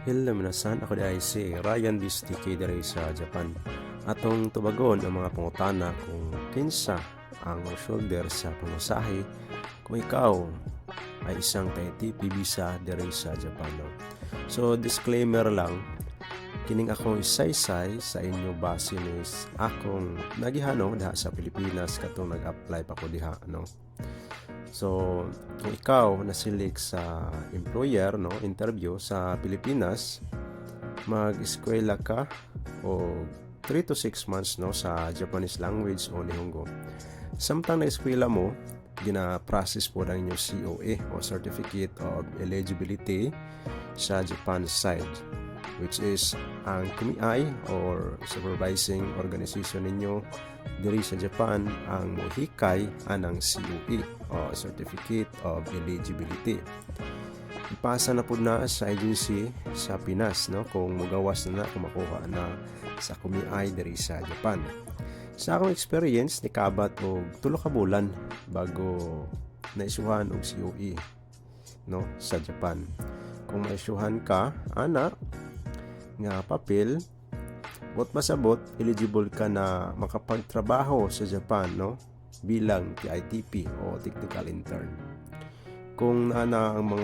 Hello minasan, ako ay si Ryan BSTK diri sa Japan. Atong tubagon ang mga pangutana kung kinsa ang shoulder sa pangusahe kung ikaw ay isang TP visa diri sa Japan. No? So disclaimer lang, kining akong isaysay sa inyo base is akong nagihano diha sa Pilipinas katong nag-apply pa ko diha, no. So, kung ikaw nasilik sa employer, no, interview sa Pilipinas, mag-eskwela ka o 3 to 6 months, no, sa Japanese language o Nihongo. Samtang na-eskwela mo, gina-process po ng inyong COA o Certificate of Eligibility sa Japan side, which is ang kumiay or supervising organization ninyo diri sa Japan ang mohikay anang COE o Certificate of Eligibility. Ipasa na po na sa agency sa Pinas, no, kung mugawas na kung makuha na sa kumiay diri sa Japan. Sa akong experience, nikabat og 3 ka bulan bago naisuhan og COE, no, sa Japan. Kung maisuhan ka ana nga papel, bot masabot eligible ka na makapagtrabaho sa Japan, no, bilang TITP o technical intern. Kung naana ang mga